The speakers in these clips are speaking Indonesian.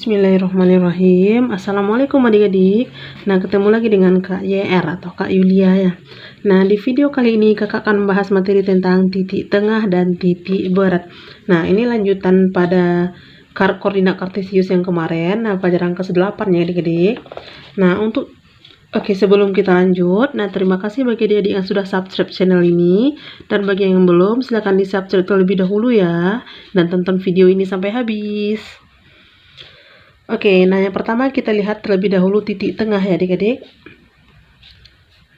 Bismillahirrahmanirrahim. Assalamualaikum adik-adik. Nah, ketemu lagi dengan Kak YR atau Kak Yulia ya. Nah, di video kali ini kakak akan membahas materi tentang titik tengah dan titik berat. Nah, ini lanjutan pada koordinat kartesius yang kemarin. Nah, pelajaran ke-8 ya adik-adik. Nah, sebelum kita lanjut, terima kasih bagi adik-adik yang sudah subscribe channel ini. Dan bagi yang belum, silahkan di subscribe terlebih dahulu ya. Dan tonton video ini sampai habis. Nah yang pertama kita lihat terlebih dahulu titik tengah ya adik-adik.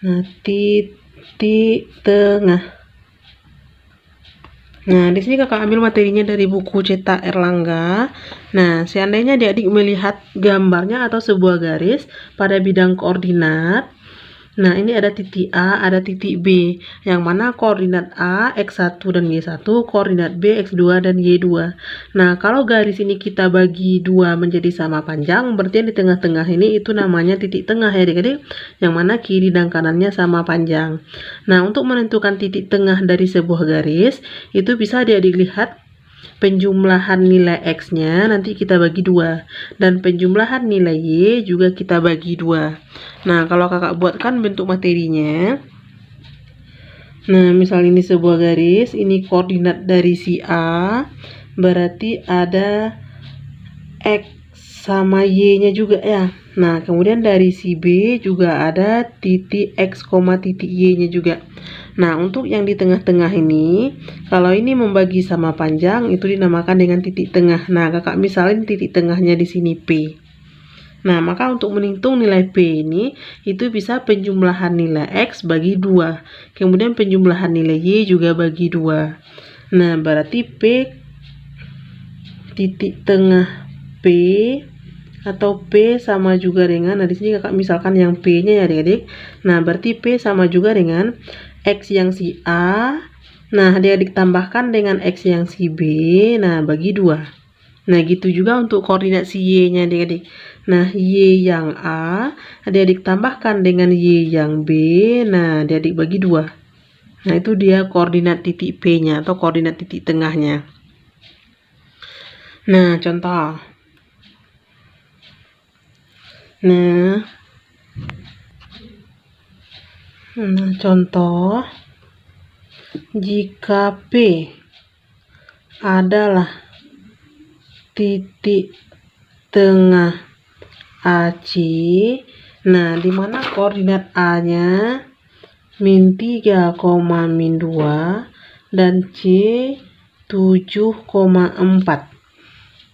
Nah, titik tengah. Nah, di sini kakak ambil materinya dari buku cetak Erlangga. Nah, seandainya adik-adik melihat gambarnya atau sebuah garis pada bidang koordinat. Nah, ini ada titik A, ada titik B. Yang mana koordinat A, X1 dan Y1, koordinat B, X2 dan Y2. Nah, kalau garis ini kita bagi dua menjadi sama panjang, berarti yang di tengah-tengah ini itu namanya titik tengah ya adik-adik. Yang mana kiri dan kanannya sama panjang. Nah, untuk menentukan titik tengah dari sebuah garis, itu bisa adik-adik lihat penjumlahan nilai X-nya nanti kita bagi dua, dan penjumlahan nilai Y juga kita bagi dua. Nah, kalau kakak buatkan bentuk materinya. Nah, misal ini sebuah garis, ini koordinat dari si A, berarti ada X sama Y-nya juga ya. Nah, kemudian dari si B juga ada titik X, titik Y-nya juga. Nah, untuk yang di tengah-tengah ini, kalau ini membagi sama panjang, itu dinamakan dengan titik tengah. Nah, kakak misalin titik tengahnya di sini P. Nah, maka untuk menghitung nilai P ini, itu bisa penjumlahan nilai X bagi 2. Kemudian penjumlahan nilai Y juga bagi 2. Nah, berarti P titik tengah P atau P sama juga dengan, nah di sini kakak misalkan yang P-nya ya adik-adik. Nah, berarti P sama juga dengan X yang si A. Nah, adik-adik tambahkan dengan X yang si B. Nah, bagi 2. Nah, gitu juga untuk koordinat si Y-nya adik-adik. Nah, Y yang A, adik-adik tambahkan dengan Y yang B. Nah, adik-adik bagi 2. Nah, itu dia koordinat titik P-nya atau koordinat titik tengahnya. Nah, contoh. Contoh, jika P adalah titik tengah AC, nah dimana koordinat A-nya min 3, min 2 dan C 7,4.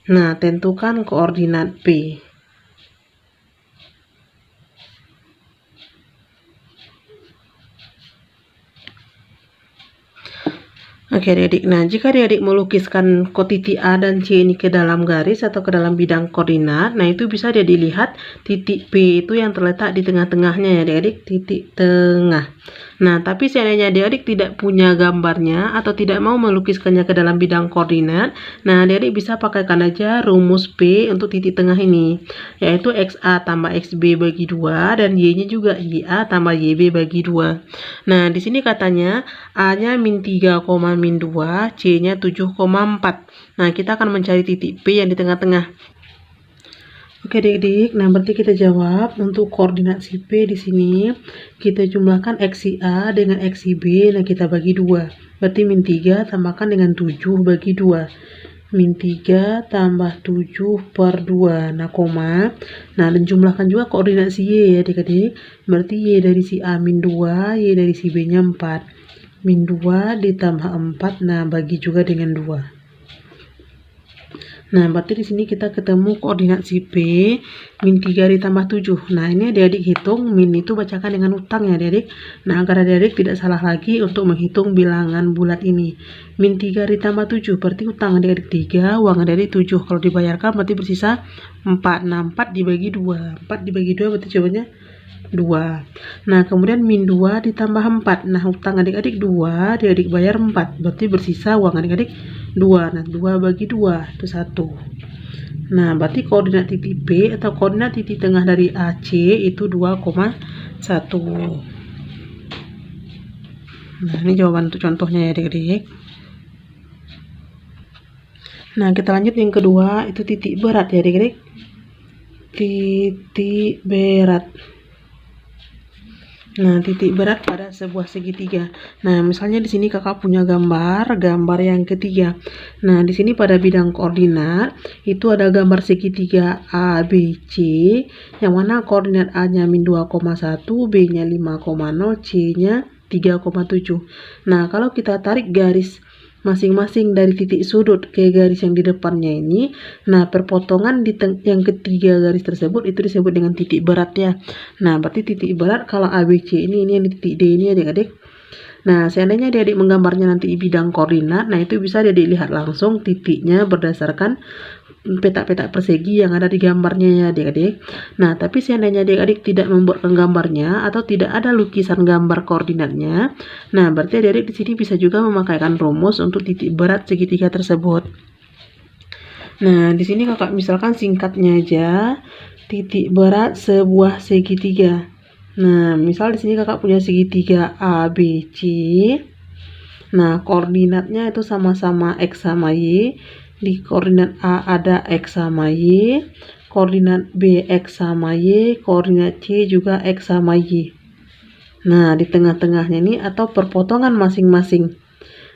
Nah, tentukan koordinat P. Oke adik-adik, nah jika adik-adik melukiskan titik A dan C ini ke dalam garis atau ke dalam bidang koordinat, nah itu bisa adik dilihat titik P itu yang terletak di tengah-tengahnya ya adik-adik, titik tengah. Nah, tapi seandainya adik-adik tidak punya gambarnya atau tidak mau melukiskannya ke dalam bidang koordinat, nah adik-adik bisa pakaikan aja rumus P untuk titik tengah ini, yaitu XA tambah XB bagi 2 dan Y-nya juga YA tambah YB bagi 2. Nah, di sini katanya A-nya min 3, min 2, C-nya 7,4. Nah, kita akan mencari titik P yang di tengah-tengah. Oke adik-adik, nah berarti kita jawab untuk koordinat si P di sini kita jumlahkan X si A dengan X si B, nah kita bagi 2. Berarti min 3 tambahkan dengan 7 bagi 2. Min 3 tambah 7 per 2. Nah, koma. Nah, dan jumlahkan juga koordinat si Y ya adik-adik. Berarti Y dari si A min 2, Y dari si B-nya 4. Min 2 ditambah 4, nah bagi juga dengan 2. Nah, berarti di sini kita ketemu koordinat si P min 3 ditambah 7. Nah, ini adik-adik hitung, min itu bacakan dengan utang ya adik-adik. Nah, agar adik-adik tidak salah lagi untuk menghitung bilangan bulat ini. Min 3 ditambah 7 berarti utang adik-adik 3, uang adik-adik 7. Kalau dibayarkan berarti bersisa 4. Nah, 4 dibagi 2. 4 dibagi 2 berarti jawabannya 2. Nah, kemudian min 2 ditambah 4. Nah, utang adik-adik 2, adik-adik bayar 4. Berarti bersisa uang adik-adik 2. Nah, 2 bagi 2 itu 1. Nah, berarti koordinat titik P atau koordinat titik tengah dari AC itu 2,1. Nah, ini jawaban untuk contohnya ya adik-adik. Nah, kita lanjut yang kedua, itu titik berat ya adik-adik. Titik berat. Nah, titik berat pada sebuah segitiga. Nah, misalnya di sini kakak punya gambar yang ketiga. Nah, di sini pada bidang koordinat itu ada gambar segitiga ABC, yang mana koordinat A-nya -2,1, B-nya 5,0, C-nya 3,7. Nah, kalau kita tarik garis masing-masing dari titik sudut ke garis yang di depannya ini, nah perpotongan di yang ketiga garis tersebut itu disebut dengan titik berat ya. Nah, berarti titik berat kalau ABC ini yang di titik D ini adik-adik. Nah, seandainya adik-adik menggambarnya nanti di bidang koordinat, nah itu bisa adik-adik lihat langsung titiknya berdasarkan petak-petak persegi yang ada di gambarnya ya adik-adik. Nah, tapi seandainya adik-adik tidak membuatkan gambarnya atau tidak ada lukisan gambar koordinatnya, nah berarti adik-adik di sini bisa juga memakaikan rumus untuk titik berat segitiga tersebut. Nah, di sini kakak misalkan singkatnya aja, titik berat sebuah segitiga. Nah, misal di sini kakak punya segitiga ABC. Nah, koordinatnya itu sama-sama X sama Y. Di koordinat A ada X sama Y, koordinat B X sama Y, koordinat C juga X sama Y. Nah, di tengah-tengahnya ini atau perpotongan masing-masing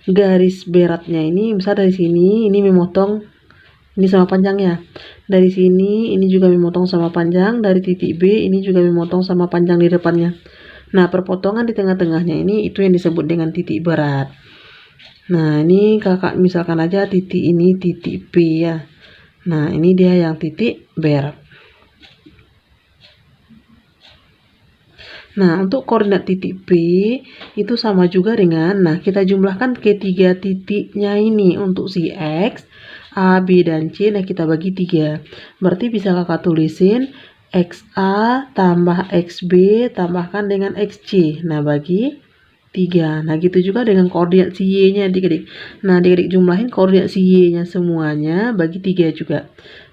garis beratnya ini, misal dari sini ini memotong ini sama panjangnya. Dari sini ini juga memotong sama panjang, dari titik B ini juga memotong sama panjang di depannya. Nah, perpotongan di tengah-tengahnya ini itu yang disebut dengan titik berat. Nah, ini kakak misalkan aja titik ini titik P ya. Nah, ini dia yang titik berat. Nah, untuk koordinat titik P itu sama juga dengan, nah kita jumlahkan ketiga titiknya ini untuk si X, A, B, dan C. Nah, kita bagi 3. Berarti bisa kakak tulisin XA tambah XB tambahkan dengan XC. Nah, bagi 3. Nah, gitu juga dengan koordinat si Y-nya adik-adik. Nah, adik-adik jumlahin koordinat si Y-nya semuanya bagi 3 juga.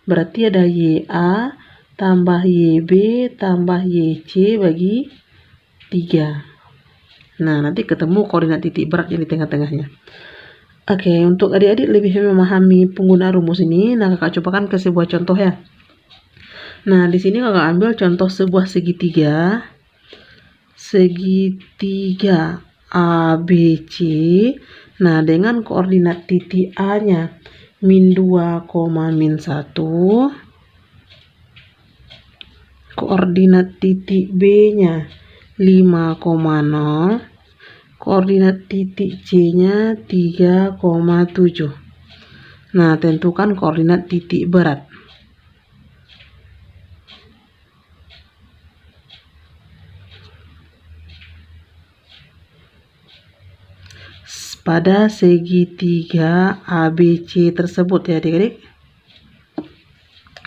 Berarti ada YA tambah YB tambah YC bagi 3. Nah, nanti ketemu koordinat titik berat yang di tengah-tengahnya. Oke, untuk adik-adik lebih memahami penggunaan rumus ini, nah kakak cobakan ke sebuah contoh ya. Nah, di sini kakak ambil contoh sebuah segitiga. Segitiga ABC. Nah, dengan koordinat titik A-nya -2, -1. Koordinat titik B-nya 5,0. Koordinat titik C-nya 3,7. Nah, tentukan koordinat titik berat. Pada segitiga ABC tersebut ya adik-adik.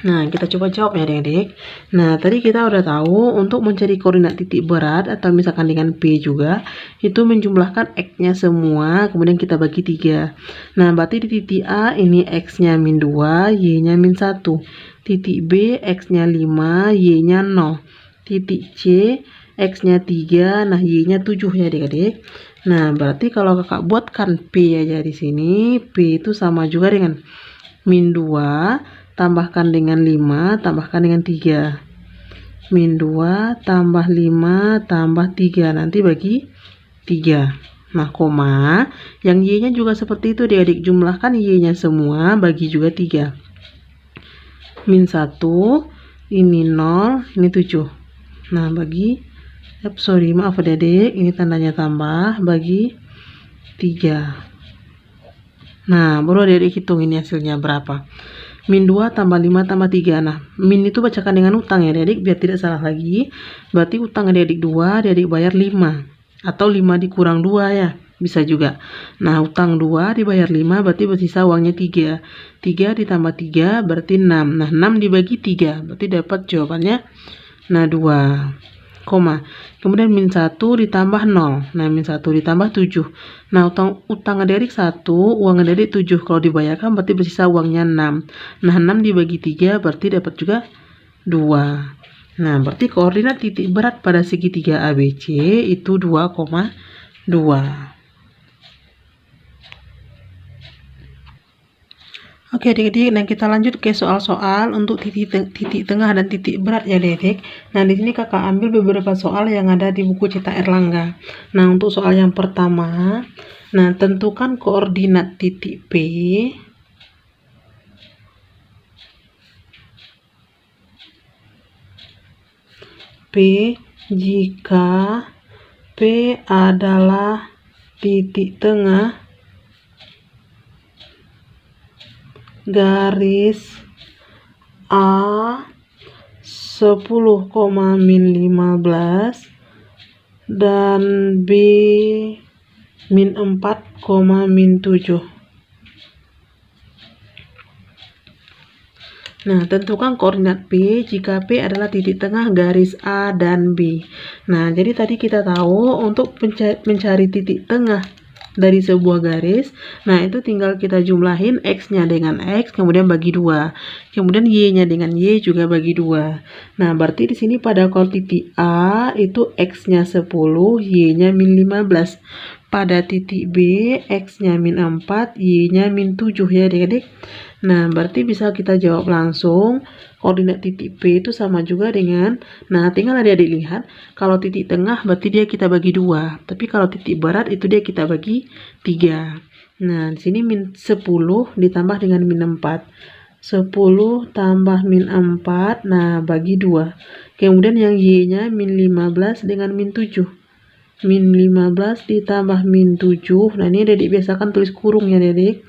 Nah, kita coba jawab ya adik-adik. Nah, tadi kita udah tahu untuk mencari koordinat titik berat atau misalkan dengan P juga, itu menjumlahkan X-nya semua, kemudian kita bagi 3. Nah, berarti di titik A ini X-nya -2, Y-nya -1. Titik B X-nya 5, Y-nya 0. Titik C X-nya 3, nah Y-nya 7 ya adik-adik. Nah, berarti kalau kakak buatkan P aja di sini, P itu sama juga dengan -2 tambahkan dengan 5 tambahkan dengan 3. -2 tambah 5 tambah 3, nanti bagi 3. Nah, koma, yang Y-nya juga seperti itu adik-adik, jumlahkan Y-nya semua bagi juga 3. -1, ini 0, ini 7. Nah, bagi maaf adik-adik, ini tandanya tambah, bagi 3. Nah, baru adik-adik hitung ini hasilnya berapa. -2 tambah 5 tambah 3. Nah, min itu bacakan dengan utang ya adik-adik, biar tidak salah lagi. Berarti utang adik-adik 2, adik-adik bayar 5. Atau 5 dikurang 2 ya, bisa juga. Nah, utang 2 dibayar 5, berarti bersisa uangnya 3. 3 ditambah 3 berarti 6. Nah, 6 dibagi 3, berarti dapat jawabannya, nah 2. Koma, kemudian -1 ditambah 0. Nah, -1 ditambah 7. Nah, utang adik-adik 1, uang adik-adik 7. Kalau dibayarkan berarti bersisa uangnya 6. Nah, 6 dibagi 3 berarti dapat juga 2. Nah, berarti koordinat titik berat pada segitiga ABC itu 2,2. Oke adik-adik, nah kita lanjut ke soal-soal untuk titik tengah dan titik berat ya adik-adik. Nah di sini kakak ambil beberapa soal yang ada di buku cetak Erlangga. Nah untuk soal yang pertama, nah tentukan koordinat titik P jika P adalah titik tengah garis A 10,-15 dan B -4,-7. Nah, tentukan koordinat P jika P adalah titik tengah garis A dan B. Nah, jadi tadi kita tahu untuk mencari titik tengah dari sebuah garis, nah itu tinggal kita jumlahin X-nya dengan X, kemudian bagi 2. Kemudian Y-nya dengan Y juga bagi 2. Nah, berarti di sini pada titik A itu X-nya 10, Y-nya -15. Pada titik B, X-nya -4, Y-nya -7 ya adik-adik. Nah, berarti bisa kita jawab langsung, koordinat titik P itu sama juga dengan, nah tinggal adik-adik lihat, kalau titik tengah berarti dia kita bagi 2, tapi kalau titik berat itu dia kita bagi 3. Nah, di sini -10 ditambah dengan -4. 10 tambah -4, nah bagi 2. Kemudian yang Y-nya -15 dengan -7. -15 ditambah -7, nah ini adik biasakan tulis kurung ya adik.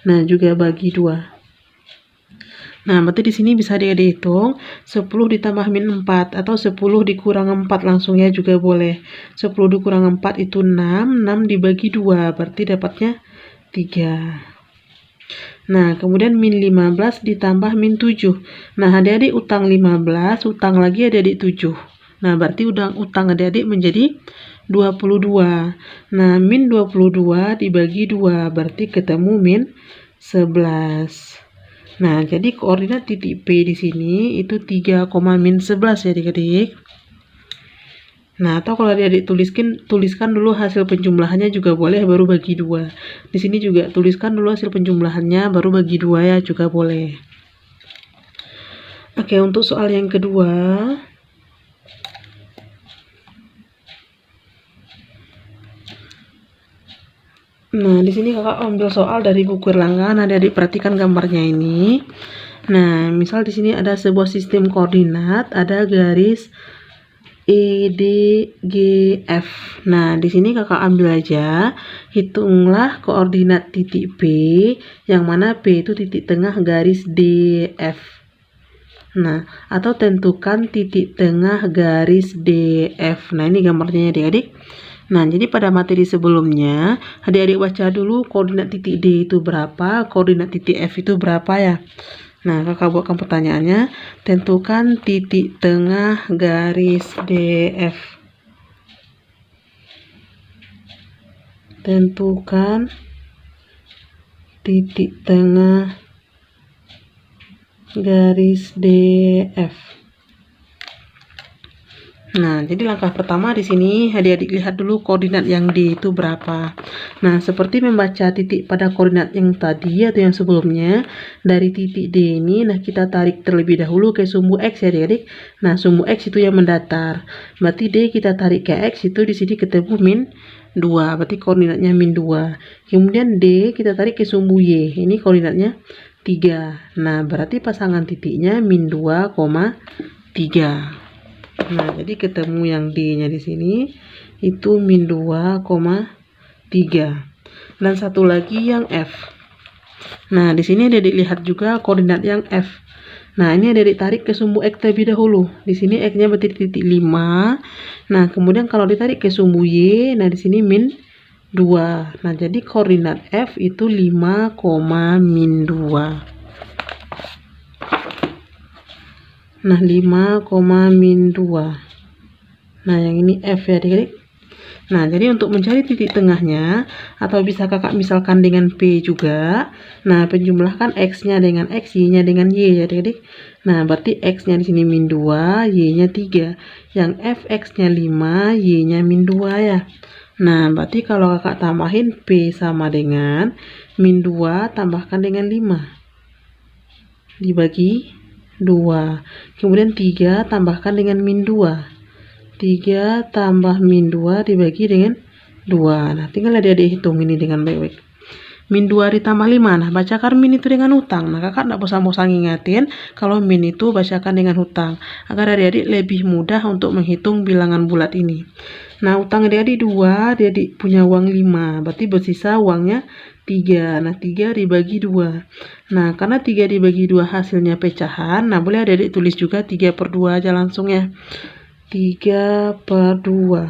Nah, juga bagi 2. Nah, berarti di sini bisa dihitung 10 ditambah -4 atau 10 dikurang 4 langsung ya juga boleh. 10 dikurang 4 itu 6, 6 dibagi 2 berarti dapatnya 3. Nah, kemudian -15 ditambah -7. Nah, adik-adik utang 15, utang lagi adik-adik 7. Nah, berarti utang adik-adik menjadi 22. Nah, -22 dibagi 2 berarti ketemu -11. Nah, jadi koordinat titik P di sini itu 3, -11 ya adik-adik. Nah, atau kalau adik-adik tuliskan dulu hasil penjumlahannya juga boleh, baru bagi 2. Di sini juga tuliskan dulu hasil penjumlahannya, baru bagi 2 ya juga boleh. Oke, untuk soal yang kedua. Nah, di sini kakak ambil soal dari buku Erlangga. Nah, adik-adik perhatikan gambarnya ini. Nah, misal di sini ada sebuah sistem koordinat, ada garis E, D, G, F. Nah, di sini kakak ambil aja, hitunglah koordinat titik P, yang mana P itu titik tengah garis DF. Nah, atau tentukan titik tengah garis DF. Nah, ini gambarnya adik-adik. Nah, jadi pada materi sebelumnya, adik-adik baca dulu koordinat titik D itu berapa, koordinat titik F itu berapa ya. Nah, kakak buatkan pertanyaannya, tentukan titik tengah garis DF. Tentukan titik tengah garis DF. Nah, jadi langkah pertama di sini adik-adik lihat dulu koordinat yang D itu berapa. Nah, seperti membaca titik pada koordinat yang tadi atau yang sebelumnya, dari titik D ini, nah kita tarik terlebih dahulu ke sumbu X ya adik-adik. Nah, sumbu X itu yang mendatar. Berarti D kita tarik ke X itu di sini ketemu -2, berarti koordinatnya -2. Kemudian D kita tarik ke sumbu Y, ini koordinatnya 3. Nah, berarti pasangan titiknya -2, 3. Nah, jadi ketemu yang D-nya di sini itu -2, 3. Dan satu lagi yang F. Nah, di sini adik lihat juga koordinat yang F. Nah, ini adik tarik ke sumbu X terlebih dahulu. Di sini X-nya berarti titik 5. Nah, kemudian kalau ditarik ke sumbu Y, nah di sini -2. Nah, jadi koordinat F itu 5, -2. Nah, 5, -2. Nah, yang ini F ya adik-adik. Nah, jadi untuk mencari titik tengahnya, atau bisa kakak misalkan dengan P juga. Nah, penjumlahkan X-nya dengan X, Y-nya dengan Y ya adik-adik. Nah, berarti X-nya di sini -2, Y-nya 3. Yang F, X-nya 5, Y-nya -2 ya. Nah, berarti kalau kakak tambahin P sama dengan -2 tambahkan dengan 5. dibagi 2. Kemudian 3 tambahkan dengan min 2. 3 tambah min 2 dibagi dengan 2. Nah, tinggal adik-adik hitung ini dengan baik-baik. Min 2 ditambah 5. Nah, bacakan min itu dengan hutang. Nah, kakak tidak bosan-bosan ngingetin kalau min itu bacakan dengan hutang. Agar adik-adik lebih mudah untuk menghitung bilangan bulat ini. Nah, hutang adik-adik 2, adik-adik punya uang 5. Berarti bersisa uangnya 3. Nah, 3 dibagi 2. Nah, karena 3 dibagi 2 hasilnya pecahan. Nah, boleh adik-adik tulis juga 3/2 aja langsung ya. 3/2.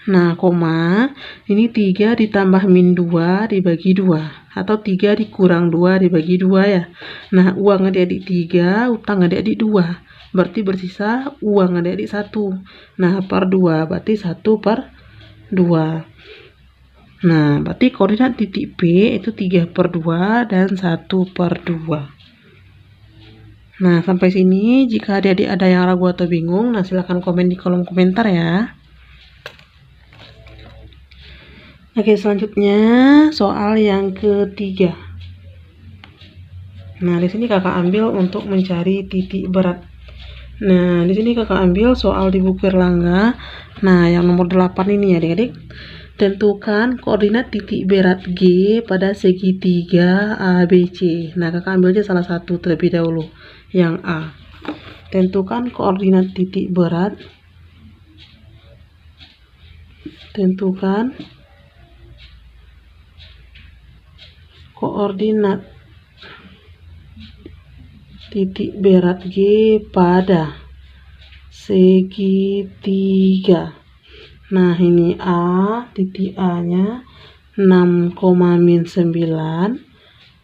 Nah, koma, ini 3 ditambah min 2 dibagi 2. Atau 3 dikurang 2 dibagi 2 ya. Nah, uang adik-adik 3, utang adik-adik 2. Berarti bersisa uang adik-adik 1. Nah, per 2, berarti 1/2. Nah, berarti koordinat titik P itu 3/2 dan 1/2. Nah, sampai sini jika adik-adik ada yang ragu atau bingung, nah silahkan komen di kolom komentar ya. Oke, selanjutnya soal yang ketiga. Nah, di sini kakak ambil untuk mencari titik berat. Nah, di sini kakak ambil soal di buku Erlangga. Nah, yang nomor 8 ini ya adik-adik. Tentukan koordinat titik berat G pada segitiga ABC. Nah, kakak ambil aja salah satu terlebih dahulu, yang A. Tentukan koordinat titik berat. Tentukan koordinat titik berat G pada segitiga. Nah, ini A, titik A-nya 6,-9,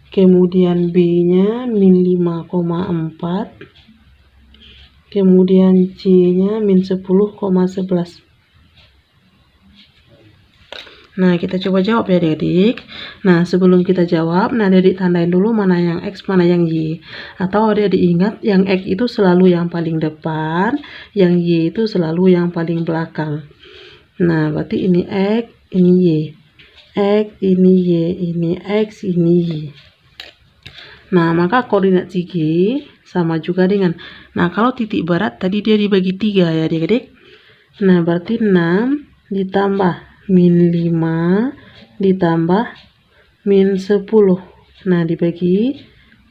kemudian B-nya -5,4, kemudian C-nya -10,11. Nah, kita coba jawab ya adik-adik. Nah, sebelum kita jawab, nah adik-adik tandain dulu mana yang X, mana yang Y. Atau adik-adik ingat, yang X itu selalu yang paling depan, yang Y itu selalu yang paling belakang. Nah, berarti ini X, ini Y. X, ini Y, ini X, ini Y. Nah, maka koordinat si G sama juga dengan, nah kalau titik berat tadi dia dibagi 3 ya adik-adik. Nah, berarti 6 ditambah -5 ditambah -10. Nah, dibagi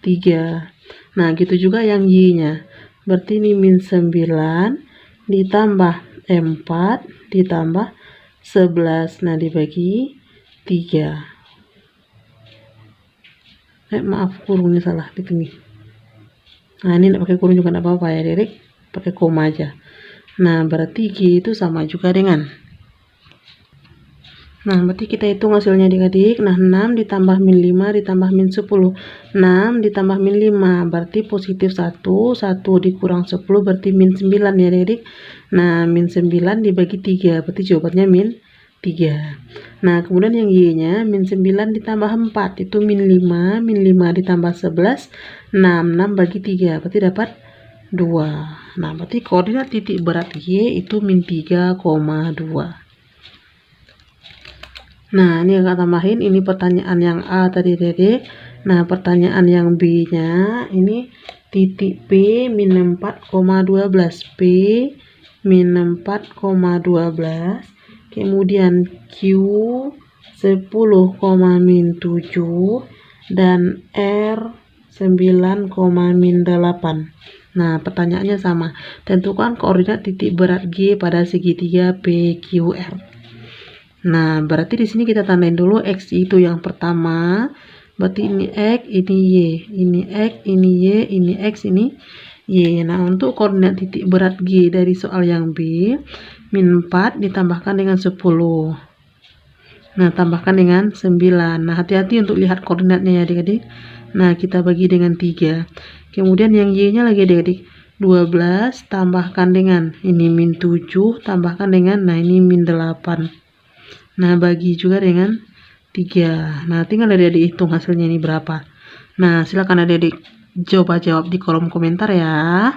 3. Nah, gitu juga yang Y-nya. Berarti ini -9 ditambah 4 ditambah 11. Nah, dibagi 3. Maaf, kurungnya salah di sini. Nah, ini tidak pakai kurung juga tidak apa-apa ya adik-adik. Pakai koma aja. Nah, berarti G itu sama juga dengan, nah, berarti kita hitung hasilnya adik-adik. Nah, 6 ditambah -5 ditambah -10. 6 ditambah -5 berarti positif 1. 1 dikurang 10 berarti -9 ya adik-adik. Nah, -9 dibagi 3 berarti jawabannya -3. Nah, kemudian yang Y-nya -9 ditambah 4 itu -5. -5 ditambah 11. 6 bagi 3 berarti dapat 2. Nah, berarti koordinat titik berat Y itu -3,2. Nah, ini agak tambahin, ini pertanyaan yang A tadi adik. Nah, pertanyaan yang B-nya ini titik P -4,12. P -4,12. Kemudian Q 10,-7 dan R 9,-8. Nah, pertanyaannya sama. Tentukan koordinat titik berat G pada segitiga PQR. Nah, berarti di sini kita tandain dulu X itu yang pertama. Berarti ini X, ini Y. Ini X, ini Y, ini X, ini Y. Nah, untuk koordinat titik berat G dari soal yang B, -4 ditambahkan dengan 10. Nah, tambahkan dengan 9. Nah, hati-hati untuk lihat koordinatnya ya adik-adik. Nah, kita bagi dengan 3. Kemudian yang Y-nya lagi adik-adik. 12 tambahkan dengan ini -7 tambahkan dengan, nah ini -8. Nah, bagi juga dengan 3. Nah, tinggal adik-adik hitung hasilnya ini berapa. Nah, silakan adik-adik coba jawab di kolom komentar ya.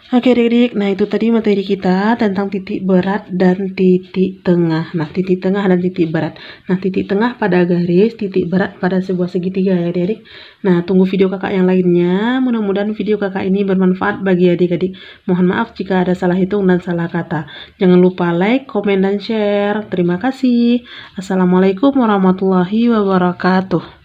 Oke adik-adik, nah itu tadi materi kita tentang titik berat dan titik tengah. Nah, titik tengah dan titik berat. Nah, titik tengah pada garis, titik berat pada sebuah segitiga ya adik-adik. Nah, tunggu video kakak yang lainnya. Mudah-mudahan video kakak ini bermanfaat bagi adik-adik. Mohon maaf jika ada salah hitung dan salah kata. Jangan lupa like, komen, dan share. Terima kasih. Assalamualaikum warahmatullahi wabarakatuh.